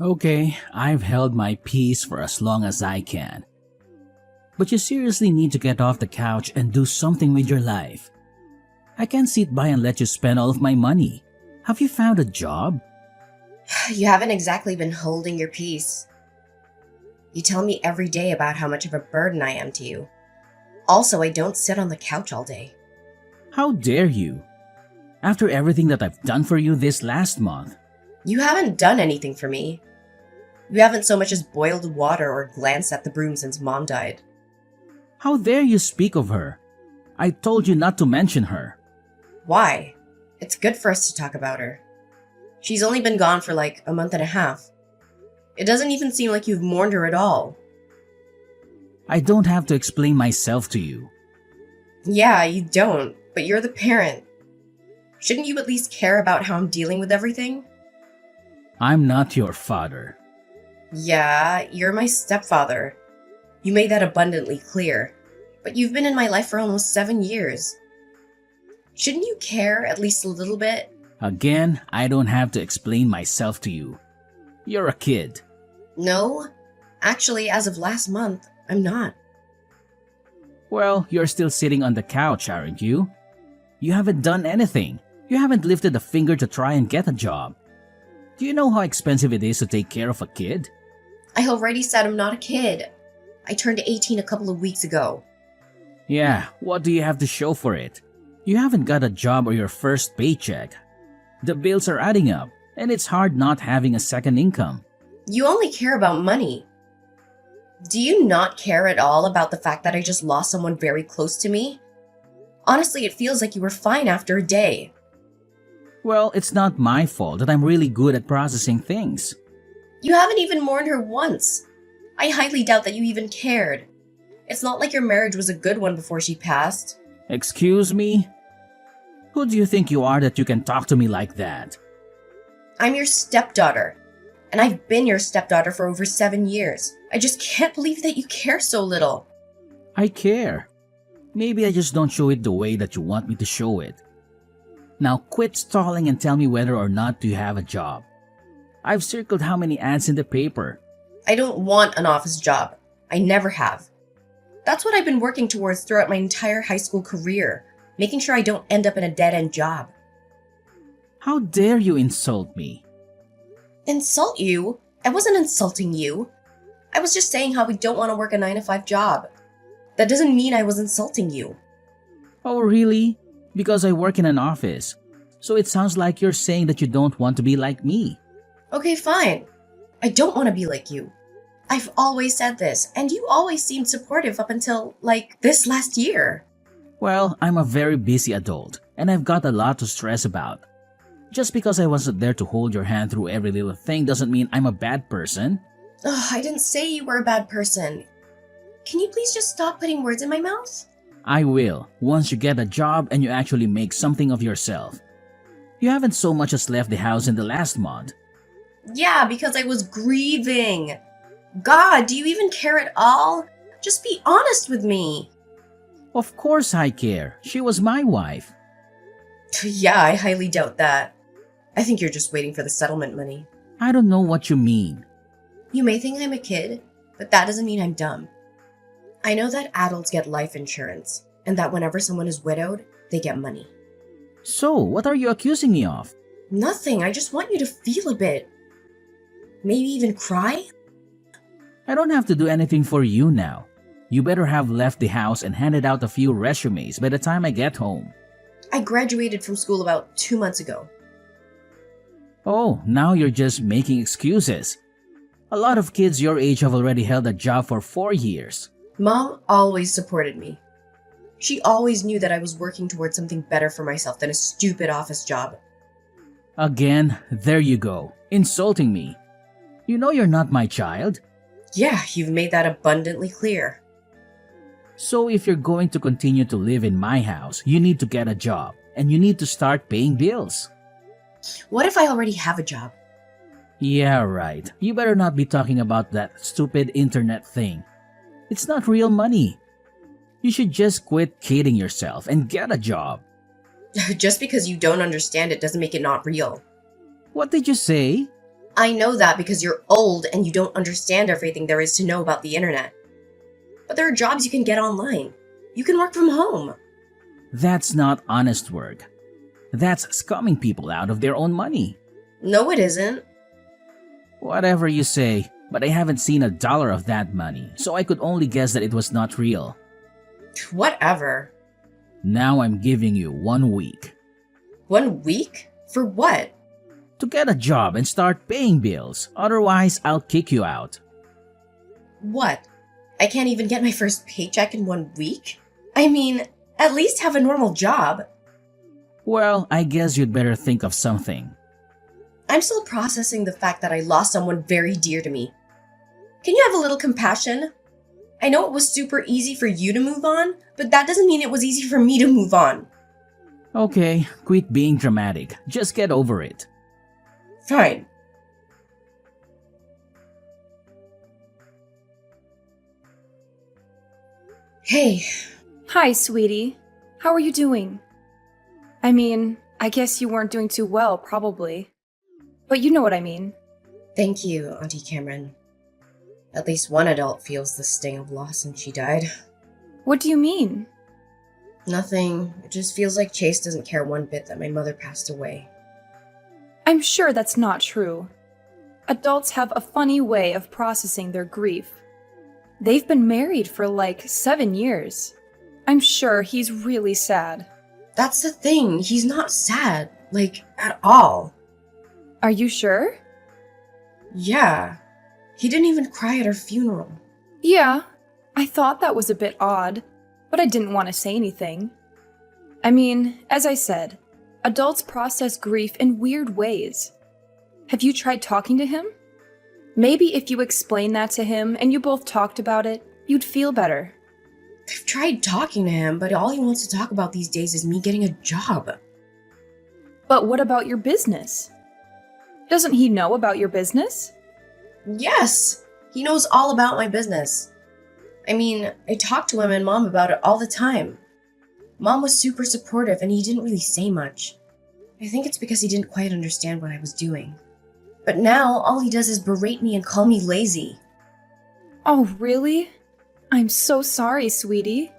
Okay, I've held my peace for as long as I can. But you seriously need to get off the couch and do something with your life. I can't sit by and let you spend all of my money. Have you found a job? You haven't exactly been holding your peace. You tell me every day about how much of a burden I am to you. Also, I don't sit on the couch all day. How dare you? After everything that I've done for you this last month. You haven't done anything for me. You haven't so much as boiled water or glanced at the broom since Mom died. How dare you speak of her? I told you not to mention her. Why? It's good for us to talk about her. She's only been gone for like a month and a half. It doesn't even seem like you've mourned her at all. I don't have to explain myself to you. Yeah, you don't, but you're the parent. Shouldn't you at least care about how I'm dealing with everything? I'm not your father. Yeah, you're my stepfather. You made that abundantly clear. But you've been in my life for almost 7 years. Shouldn't you care at least a little bit? Again, I don't have to explain myself to you. You're a kid. No. Actually, as of last month, I'm not. Well, you're still sitting on the couch, aren't you? You haven't done anything. You haven't lifted a finger to try and get a job. Do you know how expensive it is to take care of a kid? I already said I'm not a kid. I turned 18 a couple of weeks ago. Yeah, what do you have to show for it? You haven't got a job or your first paycheck. The bills are adding up, and it's hard not having a second income. You only care about money. Do you not care at all about the fact that I just lost someone very close to me? Honestly, it feels like you were fine after a day. Well, it's not my fault that I'm really good at processing things. You haven't even mourned her once. I highly doubt that you even cared. It's not like your marriage was a good one before she passed. Excuse me? Who do you think you are that you can talk to me like that? I'm your stepdaughter, and I've been your stepdaughter for over 7 years. I just can't believe that you care so little. I care. Maybe I just don't show it the way that you want me to show it. Now quit stalling and tell me whether or not you have a job. I've circled how many ads in the paper. I don't want an office job. I never have. That's what I've been working towards throughout my entire high school career, making sure I don't end up in a dead-end job. How dare you insult me? Insult you? I wasn't insulting you. I was just saying how we don't want to work a 9-to-5 job. That doesn't mean I was insulting you. Oh, really? Because I work in an office. So it sounds like you're saying that you don't want to be like me. Okay, fine. I don't want to be like you. I've always said this, and you always seemed supportive up until, like, this last year. Well, I'm a very busy adult, and I've got a lot to stress about. Just because I wasn't there to hold your hand through every little thing doesn't mean I'm a bad person. Ugh, I didn't say you were a bad person. Can you please just stop putting words in my mouth? I will, once you get a job and you actually make something of yourself. You haven't so much as left the house in the last month. Yeah, because I was grieving. God, do you even care at all? Just be honest with me. Of course I care. She was my wife. Yeah, I highly doubt that. I think you're just waiting for the settlement money. I don't know what you mean. You may think I'm a kid, but that doesn't mean I'm dumb. I know that adults get life insurance, and that whenever someone is widowed, they get money. So, what are you accusing me of? Nothing, I just want you to feel a bit. Maybe even cry? I don't have to do anything for you now. You better have left the house and handed out a few resumes by the time I get home. I graduated from school about 2 months ago. Oh, now you're just making excuses. A lot of kids your age have already held a job for 4 years. Mom always supported me. She always knew that I was working towards something better for myself than a stupid office job. Again, there you go, insulting me. You know you're not my child. Yeah, you've made that abundantly clear. So if you're going to continue to live in my house, you need to get a job, and you need to start paying bills. What if I already have a job? Yeah, right. You better not be talking about that stupid internet thing. It's not real money. You should just quit kidding yourself and get a job. Just because you don't understand it doesn't make it not real. What did you say? I know that because you're old and you don't understand everything there is to know about the internet. But there are jobs you can get online. You can work from home. That's not honest work. That's scumming people out of their own money. No, it isn't. Whatever you say, but I haven't seen $1 of that money, so I could only guess that it was not real. Whatever. Now I'm giving you 1 week 1 week? For what? to get a job and start paying bills. Otherwise, I'll kick you out. What? I can't even get my first paycheck in 1 week? I mean, at least have a normal job. Well, I guess you'd better think of something. I'm still processing the fact that I lost someone very dear to me. Can you have a little compassion? I know it was super easy for you to move on, but that doesn't mean it was easy for me to move on. Okay, quit being dramatic. Just get over it. Fine. Hey. Hi, sweetie. How are you doing? I mean, I guess you weren't doing too well, probably. But you know what I mean. Thank you, Auntie Cameron. At least one adult feels the sting of loss since she died. What do you mean? Nothing. It just feels like Chase doesn't care one bit that my mother passed away. I'm sure that's not true. Adults have a funny way of processing their grief. They've been married for like 7 years. I'm sure he's really sad. That's the thing. He's not sad. Like, at all. Are you sure? Yeah. He didn't even cry at her funeral. Yeah, I thought that was a bit odd, but I didn't want to say anything. I mean, as I said, adults process grief in weird ways. Have you tried talking to him? Maybe if you explain that to him and you both talked about it, you'd feel better. I've tried talking to him, but all he wants to talk about these days is me getting a job. But what about your business? Doesn't he know about your business? Yes! He knows all about my business. I mean, I talk to him and Mom about it all the time. Mom was super supportive and he didn't really say much. I think it's because he didn't quite understand what I was doing. But now, all he does is berate me and call me lazy. Oh, really? I'm so sorry, sweetie.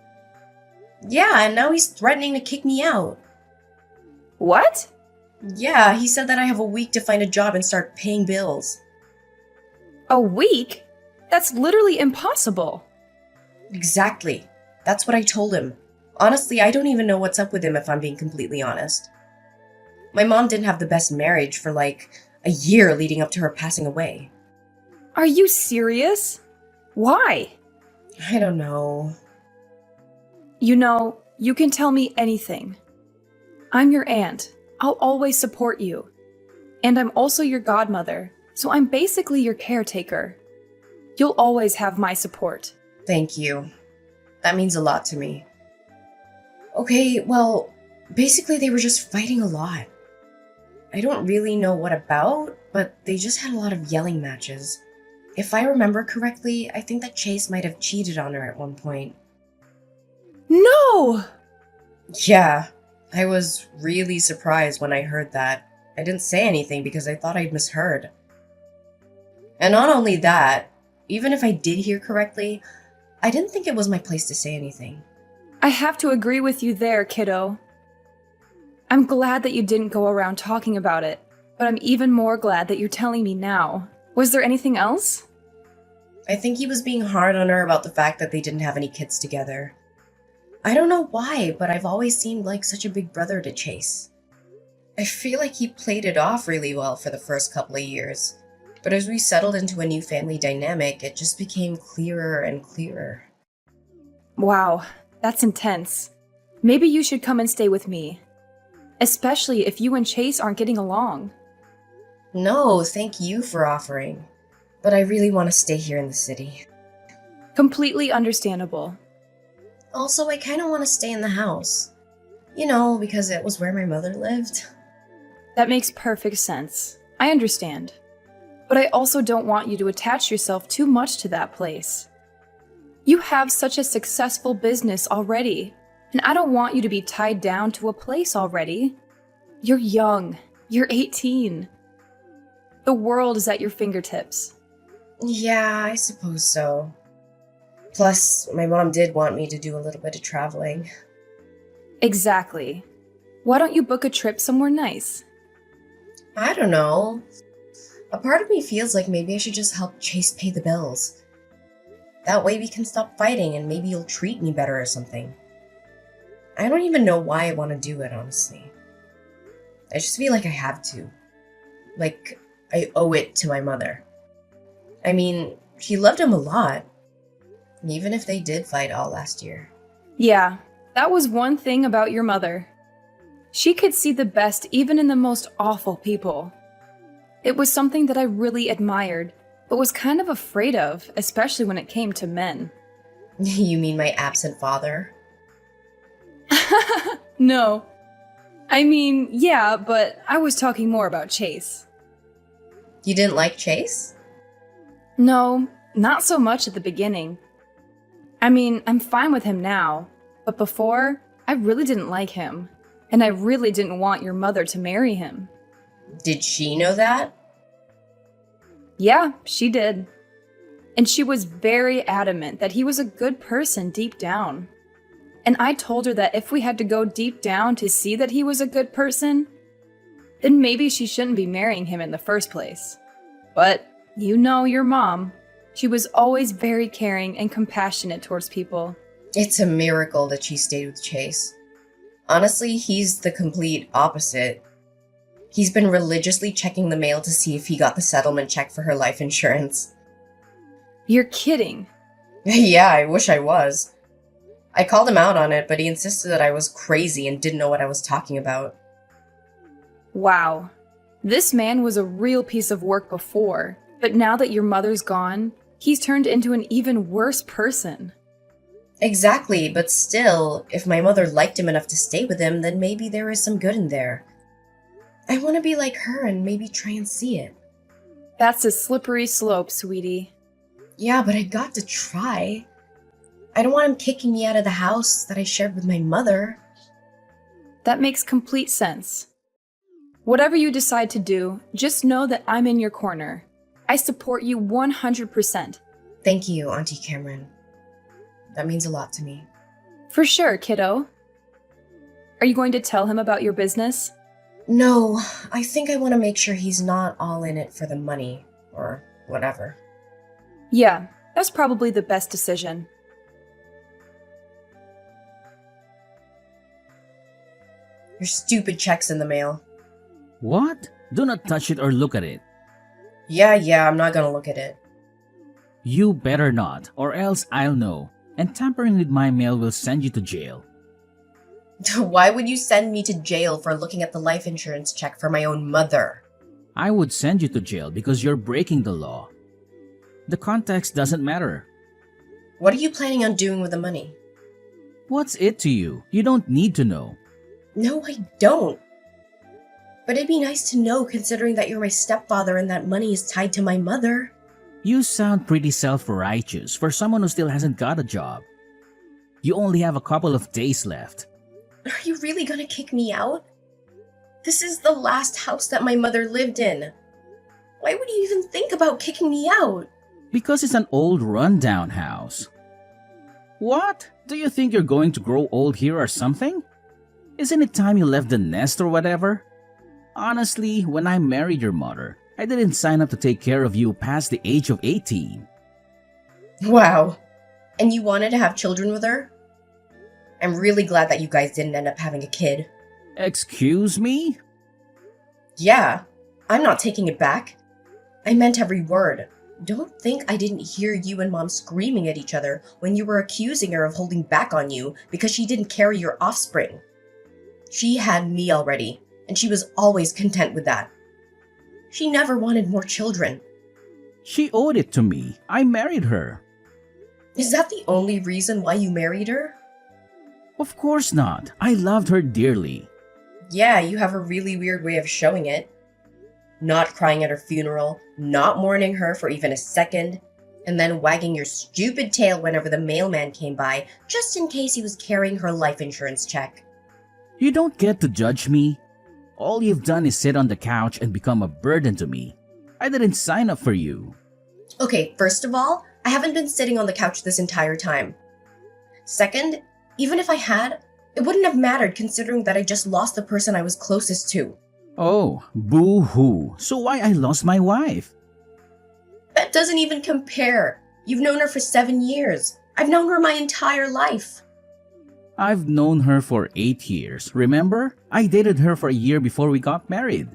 Yeah, and now he's threatening to kick me out. What? Yeah, he said that I have a week to find a job and start paying bills. A week? That's literally impossible. Exactly. That's what I told him. Honestly, I don't even know what's up with him if I'm being completely honest. My mom didn't have the best marriage for like a year leading up to her passing away. Are you serious? Why? I don't know. You know, you can tell me anything. I'm your aunt. I'll always support you. And I'm also your godmother, so I'm basically your caretaker. You'll always have my support. Thank you. That means a lot to me. Okay, well, basically they were just fighting a lot. I don't really know what about, but they just had a lot of yelling matches. If I remember correctly, I think that Chase might have cheated on her at one point. No! Yeah, I was really surprised when I heard that. I didn't say anything because I thought I'd misheard. And not only that, even if I did hear correctly, I didn't think it was my place to say anything. I have to agree with you there, kiddo. I'm glad that you didn't go around talking about it, but I'm even more glad that you're telling me now. Was there anything else? I think he was being hard on her about the fact that they didn't have any kids together. I don't know why, but I've always seemed like such a big brother to Chase. I feel like he played it off really well for the first couple of years, but as we settled into a new family dynamic, it just became clearer and clearer. Wow, that's intense. Maybe you should come and stay with me. Especially if you and Chase aren't getting along. No, thank you for offering. But I really want to stay here in the city. Completely understandable. Also, I kind of want to stay in the house. You know, because it was where my mother lived. That makes perfect sense. I understand. But I also don't want you to attach yourself too much to that place. You have such a successful business already, and I don't want you to be tied down to a place already. You're young. You're 18. The world is at your fingertips. Yeah, I suppose so. Plus, my mom did want me to do a little bit of traveling. Exactly. Why don't you book a trip somewhere nice? I don't know. A part of me feels like maybe I should just help Chase pay the bills. That way we can stop fighting and maybe you'll treat me better or something. I don't even know why I want to do it, honestly. I just feel like I have to. Like, I owe it to my mother. I mean, she loved him a lot. Even if they did fight all last year. Yeah, that was one thing about your mother. She could see the best even in the most awful people. It was something that I really admired, but was kind of afraid of, especially when it came to men. You mean my absent father? No. I mean, yeah, but I was talking more about Chase. You didn't like Chase? No, not so much at the beginning. I mean, I'm fine with him now, but before, I really didn't like him, and I really didn't want your mother to marry him. Did she know that? Yeah, she did. And she was very adamant that he was a good person deep down. And I told her that if we had to go deep down to see that he was a good person, then maybe she shouldn't be marrying him in the first place. But you know your mom. She was always very caring and compassionate towards people. It's a miracle that she stayed with Chase. Honestly, he's the complete opposite. He's been religiously checking the mail to see if he got the settlement check for her life insurance. You're kidding. Yeah, I wish I was. I called him out on it, but he insisted that I was crazy and didn't know what I was talking about. Wow. This man was a real piece of work before, but now that your mother's gone, he's turned into an even worse person. Exactly, but still, if my mother liked him enough to stay with him, then maybe there is some good in there. I want to be like her and maybe try and see it. That's a slippery slope, sweetie. Yeah, but I got to try. I don't want him kicking me out of the house that I shared with my mother. That makes complete sense. Whatever you decide to do, just know that I'm in your corner. I support you 100%. Thank you, Auntie Cameron. That means a lot to me. For sure, kiddo. Are you going to tell him about your business? No, I think I want to make sure he's not all in it for the money, or whatever. Yeah, that's probably the best decision. Your stupid check's in the mail. What? Do not touch it or look at it. Yeah, I'm not gonna look at it. You better not, or else I'll know. And tampering with my mail will send you to jail. Why would you send me to jail for looking at the life insurance check for my own mother? I would send you to jail because you're breaking the law. The context doesn't matter. What are you planning on doing with the money? What's it to you? You don't need to know. No, I don't. But it'd be nice to know considering that you're my stepfather and that money is tied to my mother. You sound pretty self-righteous for someone who still hasn't got a job. You only have a couple of days left. Are you really gonna kick me out? This is the last house that my mother lived in. Why would you even think about kicking me out? Because it's an old rundown house. What? Do you think you're going to grow old here or something? Isn't it time you left the nest or whatever? Honestly, when I married your mother, I didn't sign up to take care of you past the age of 18. Wow. And you wanted to have children with her? I'm really glad that you guys didn't end up having a kid. Excuse me? Yeah, I'm not taking it back. I meant every word. Don't think I didn't hear you and Mom screaming at each other when you were accusing her of holding back on you because she didn't carry your offspring. She had me already, and she was always content with that. She never wanted more children. She owed it to me. I married her. Is that the only reason why you married her? Of course not. I loved her dearly. Yeah, you have a really weird way of showing it. Not crying at her funeral, not mourning her for even a second, and then wagging your stupid tail whenever the mailman came by, just in case he was carrying her life insurance check. You don't get to judge me. All you've done is sit on the couch and become a burden to me. I didn't sign up for you. Okay, first of all, I haven't been sitting on the couch this entire time. Second, even if I had, it wouldn't have mattered considering that I just lost the person I was closest to. Oh, boo-hoo. So why I lost my wife? That doesn't even compare. You've known her for 7 years. I've known her my entire life. I've known her for 8 years, remember? I dated her for a year before we got married.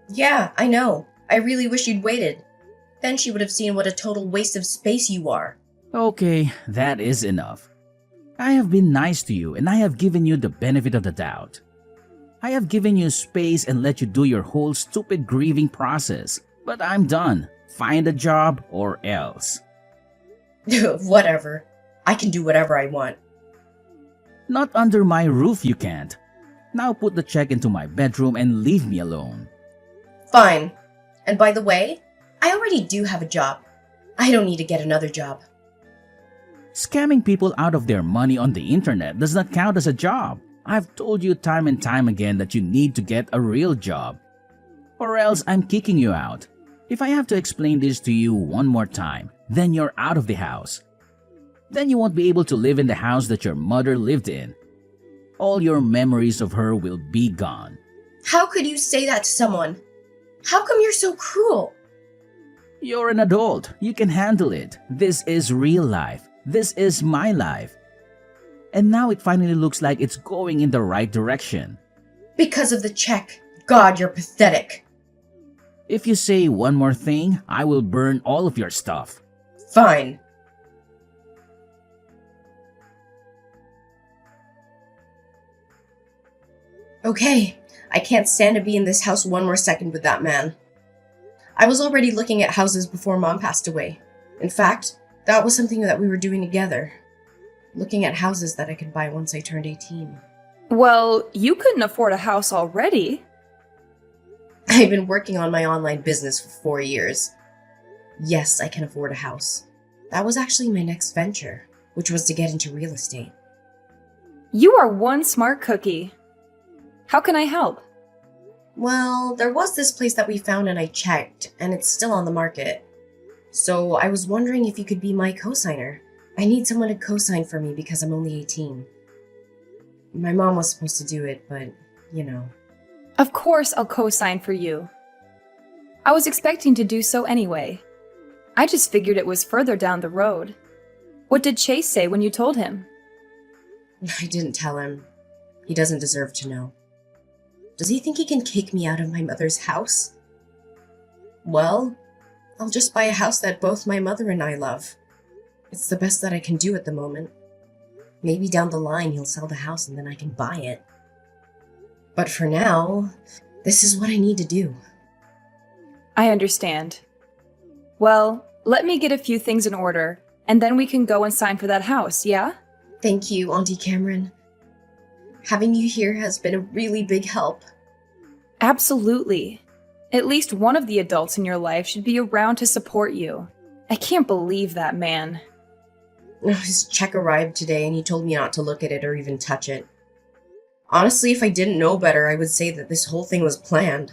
Yeah, I know. I really wish you'd waited. Then she would have seen what a total waste of space you are. Okay, that is enough. I have been nice to you and I have given you the benefit of the doubt. I have given you space and let you do your whole stupid grieving process. But I'm done. Find a job or else. Whatever. I can do whatever I want. Not under my roof you can't. Now put the check into my bedroom and leave me alone. Fine. And by the way, I already do have a job. I don't need to get another job. Scamming people out of their money on the internet does not count as a job. I've told you time and time again that you need to get a real job. Or else I'm kicking you out. If I have to explain this to you one more time, then you're out of the house. Then you won't be able to live in the house that your mother lived in. All your memories of her will be gone. How could you say that to someone? How come you're so cruel? You're an adult. You can handle it. This is real life. This is my life. And now it finally looks like it's going in the right direction. Because of the check. God, you're pathetic. If you say one more thing, I will burn all of your stuff. Fine. Okay, I can't stand to be in this house one more second with that man. I was already looking at houses before Mom passed away. In fact, that was something that we were doing together. Looking at houses that I could buy once I turned 18. Well, you couldn't afford a house already. I've been working on my online business for 4 years. Yes, I can afford a house. That was actually my next venture, which was to get into real estate. You are one smart cookie. How can I help? Well, there was this place that we found and I checked, and it's still on the market. So I was wondering if you could be my co-signer. I need someone to co-sign for me because I'm only 18. My mom was supposed to do it, but, you know. Of course I'll co-sign for you. I was expecting to do so anyway. I just figured it was further down the road. What did Chase say when you told him? I didn't tell him. He doesn't deserve to know. Does he think he can kick me out of my mother's house? Well, I'll just buy a house that both my mother and I love. It's the best that I can do at the moment. Maybe down the line he'll sell the house and then I can buy it. But for now, this is what I need to do. I understand. Well, let me get a few things in order, and then we can go and sign for that house, yeah? Thank you, Auntie Cameron. Having you here has been a really big help. Absolutely. At least one of the adults in your life should be around to support you. I can't believe that man. His check arrived today and he told me not to look at it or even touch it. Honestly, if I didn't know better, I would say that this whole thing was planned.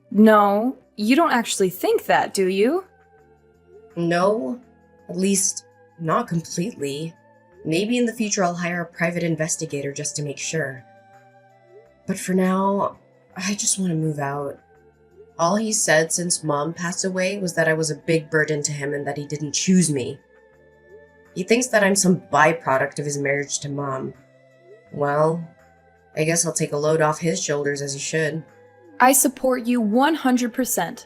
No, you don't actually think that, do you? No, at least not completely. Maybe in the future I'll hire a private investigator just to make sure. But for now, I just want to move out. All he said since Mom passed away was that I was a big burden to him and that he didn't choose me. He thinks that I'm some byproduct of his marriage to Mom. Well, I guess I'll take a load off his shoulders as he should. I support you 100%.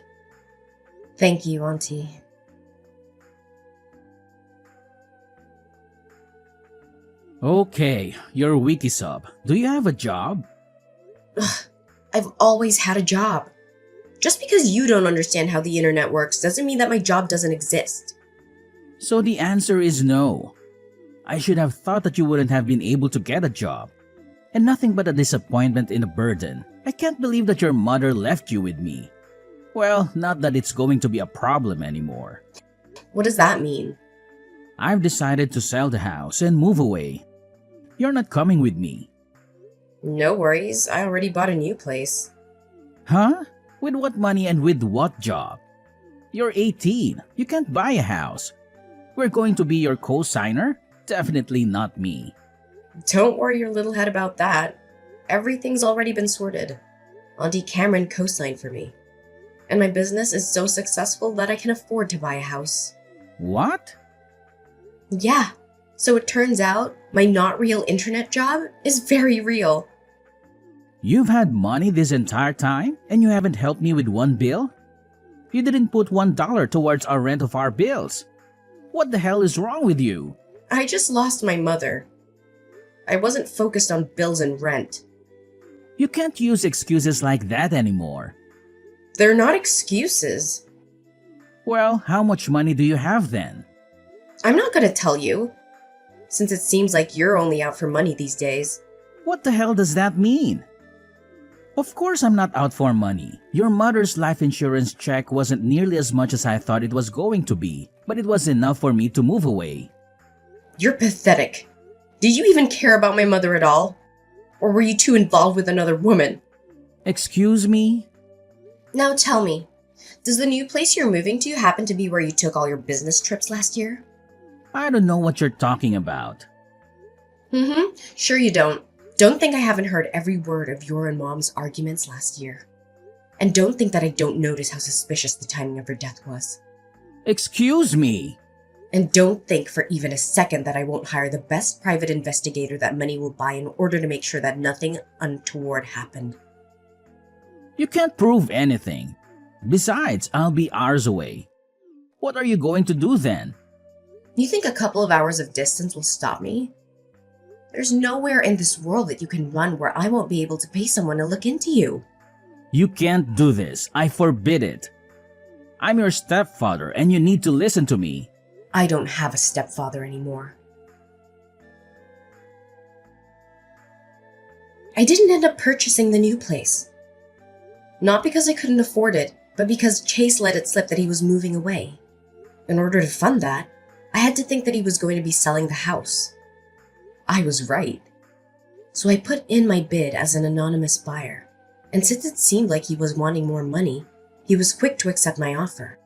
Thank you, Auntie. Okay, you're wiki sub. Do you have a job? Ugh, I've always had a job. Just because you don't understand how the internet works doesn't mean that my job doesn't exist. So the answer is no. I should have thought that you wouldn't have been able to get a job. And nothing but a disappointment and a burden. I can't believe that your mother left you with me. Well, not that it's going to be a problem anymore. What does that mean? I've decided to sell the house and move away. You're not coming with me. No worries, I already bought a new place. Huh? With what money and with what job? You're 18. You can't buy a house. We're going to be your co-signer? Definitely not me. Don't worry your little head about that. Everything's already been sorted. Auntie Cameron co-signed for me. And my business is so successful that I can afford to buy a house. What? Yeah. So it turns out my not real internet job is very real. You've had money this entire time and you haven't helped me with one bill? You didn't put $1 towards our rent of our bills. What the hell is wrong with you? I just lost my mother. I wasn't focused on bills and rent. You can't use excuses like that anymore. They're not excuses. Well, how much money do you have then? I'm not gonna tell you, since it seems like you're only out for money these days. What the hell does that mean? Of course I'm not out for money. Your mother's life insurance check wasn't nearly as much as I thought it was going to be, but it was enough for me to move away. You're pathetic. Did you even care about my mother at all? Or were you too involved with another woman? Excuse me? Now tell me, does the new place you're moving to happen to be where you took all your business trips last year? I don't know what you're talking about. Sure you don't. Don't think I haven't heard every word of your and Mom's arguments last year. And don't think that I don't notice how suspicious the timing of her death was. Excuse me? And don't think for even a second that I won't hire the best private investigator that money will buy in order to make sure that nothing untoward happened. You can't prove anything. Besides, I'll be hours away. What are you going to do then? You think a couple of hours of distance will stop me? There's nowhere in this world that you can run where I won't be able to pay someone to look into you. You can't do this. I forbid it. I'm your stepfather and you need to listen to me. I don't have a stepfather anymore. I didn't end up purchasing the new place. Not because I couldn't afford it, but because Chase let it slip that he was moving away. In order to fund that, I had to think that he was going to be selling the house. I was right. So I put in my bid as an anonymous buyer, and since it seemed like he was wanting more money, he was quick to accept my offer.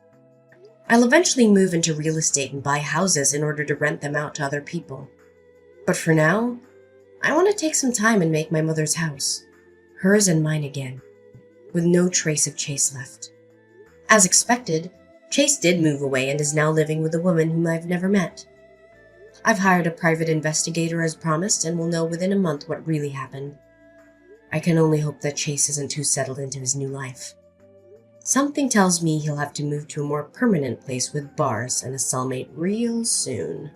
I'll eventually move into real estate and buy houses in order to rent them out to other people. But for now, I want to take some time and make my mother's house, hers and mine again, with no trace of Chase left. As expected, Chase did move away and is now living with a woman whom I've never met. I've hired a private investigator as promised and will know within a month what really happened. I can only hope that Chase isn't too settled into his new life. Something tells me he'll have to move to a more permanent place with bars and a cellmate real soon.